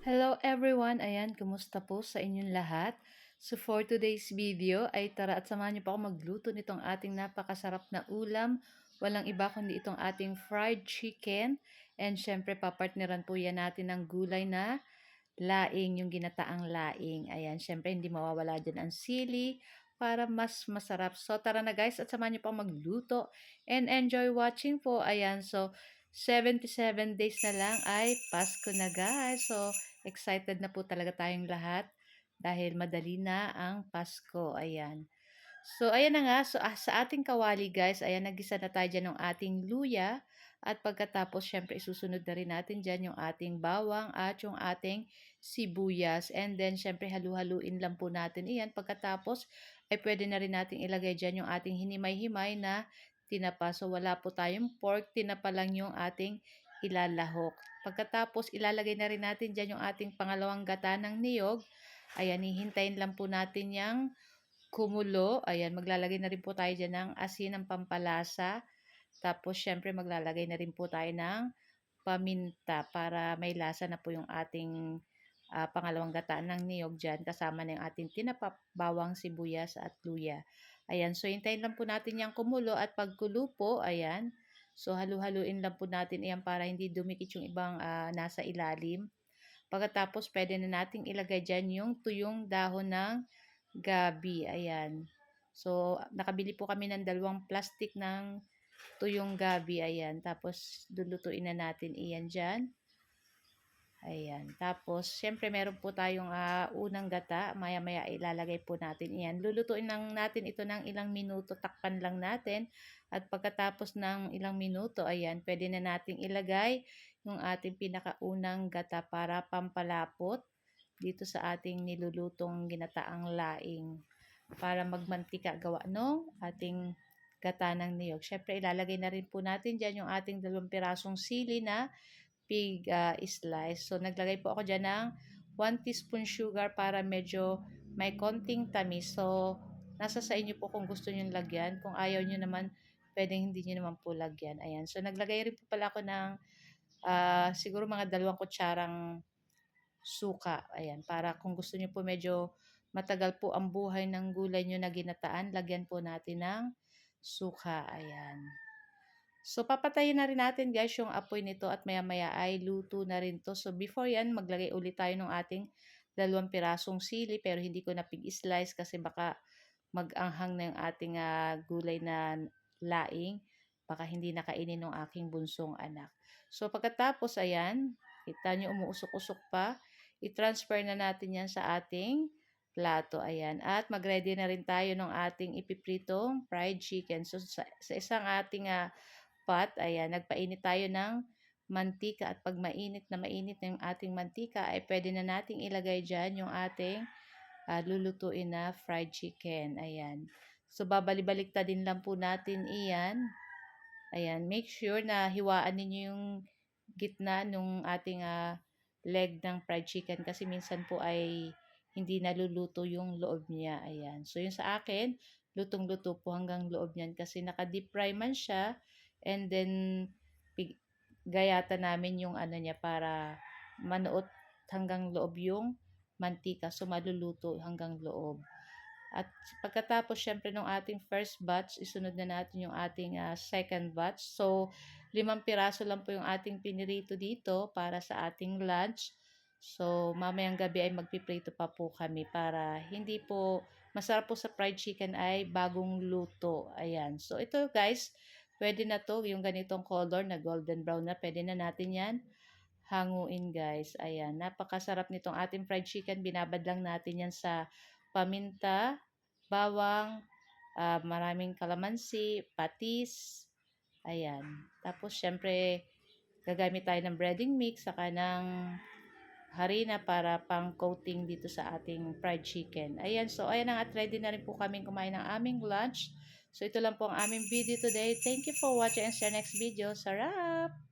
Hello everyone! Ayan, kumusta po sa inyong lahat? So for today's video ay tara at samahan niyo po ako magluto nitong ating napakasarap na ulam. Walang iba kundi itong ating fried chicken. And syempre papartneran po yan natin ng gulay na laing, yung ginataang laing. Ayan, syempre hindi mawawala dyan ang sili para mas masarap. So tara na guys at samahan niyo po magluto and enjoy watching po. Ayan, so 77 days na lang ay Pasko na guys. So excited na po talaga tayong lahat dahil madali na ang Pasko. Ayan. So, ayan na nga. So, sa ating kawali guys, ayan, nagisa na tayo dyan ng ating luya. At pagkatapos, syempre, isusunod na rin natin dyan yung ating bawang at yung ating sibuyas. And then, syempre, halu-haluin lang po natin iyan. Pagkatapos, ay pwede na rin natin ilagay dyan yung ating hinimay-himay na tinapa. So, wala po tayong pork. Tinapa lang yung ating ilalahok. Pagkatapos, ilalagay na rin natin dyan yung ating pangalawang gata ng niyog. Ayan, hihintayin lang po natin yung kumulo. Ayan, maglalagay na rin po tayo dyan ng asin ng pampalasa. Tapos, syempre, maglalagay na rin po tayo ng paminta para may lasa na po yung ating pangalawang gataan ng niyog dyan. Kasama na yung ating tinapa, bawang, sibuyas at luya. Ayan, so hintayin lang po natin yung kumulo at pagkulo po, ayan. So, halu-haluin lang po natin yan para hindi dumikit yung ibang nasa ilalim. Pagkatapos, pwede na nating ilagay dyan yung tuyong dahon ng gabi. Ayan. So, nakabili po kami ng 2 plastic ng tuyong gabi. Ayan. Tapos, lulutuin na natin iyan dyan. Ayan. Tapos, syempre, meron po tayong unang gata. Maya-maya ilalagay po natin iyan. Lulutuin lang natin ito ng ilang minuto. Takpan lang natin. At pagkatapos ng ilang minuto, ayan, pwede na nating ilagay yung ating pinakaunang gata para pampalapot dito sa ating nilulutong ginataang laing para magmantika gawa no ating gata ng niyog. Syempre ilalagay na rin po natin dyan yung ating 2 pirasong sili na pig slice. So naglagay po ako dyan ng 1 teaspoon sugar para medyo may konting tamis. So nasa sa inyo po kung gusto nyo lagyan. Kung ayaw nyo naman, pwedeng hindi nyo naman po lagyan. Ayan. So naglagay rin po pala ako ng siguro mga 2 kutsarang suka. Ayan, para kung gusto niyo po medyo matagal po ang buhay ng gulay niyo na ginataan, lagyan po natin ng suka. Ayan. So, papatayin na rin natin guys yung apoy nito at maya-maya ay luto na rin to. So, before yan, maglagay ulit tayo ng ating 2 pirasong sili pero hindi ko na pig-slice kasi baka mag-anghang na yung ating gulay na laing. Baka hindi nakainin ng aking bunsong anak. So, pagkatapos, ayan, kita nyo umuusok-usok pa. I-transfer na natin yan sa ating plato. Ayan. At mag-ready na rin tayo ng ating ipipritong fried chicken. So, sa isang ating pot, ayan, nagpainit tayo ng mantika. At pag mainit na yung ating mantika, ay pwede na nating ilagay dyan yung ating lulutuin na fried chicken. Ayan. So, babalik-balik din lang po natin iyan. Ayan. Make sure na hiwaan ninyo yung gitna nung ating leg ng fried chicken kasi minsan po ay hindi naluluto yung loob niya. Ayan. So, yung sa akin, lutong-luto po hanggang loob niyan kasi naka-deep fry man siya. And then, gayata namin yung ano niya para manuot hanggang loob yung mantika. So, maluluto hanggang loob. At pagkatapos, syempre, ng ating first batch, isunod na natin yung ating second batch. So, 5 piraso lang po yung ating pinirito dito para sa ating lunch. So, mamayang gabi ay magpiprito pa po kami para hindi po, masarap po sa fried chicken ay bagong luto. Ayan. So, ito guys, pwede na to, yung ganitong color na golden brown na, pwede na natin yan hanguin guys. Ayan, napakasarap nitong ating fried chicken. Binabad lang natin yan sa paminta, bawang, maraming kalamansi, patis. Ayan. Tapos, syempre, gagamit tayo ng breading mix saka ng harina para pang coating dito sa ating fried chicken. Ayan. So, ayan na at ready na rin po kami kumain ng aming lunch. So, ito lang po ang aming video today. Thank you for watching and see you next video. Sarap!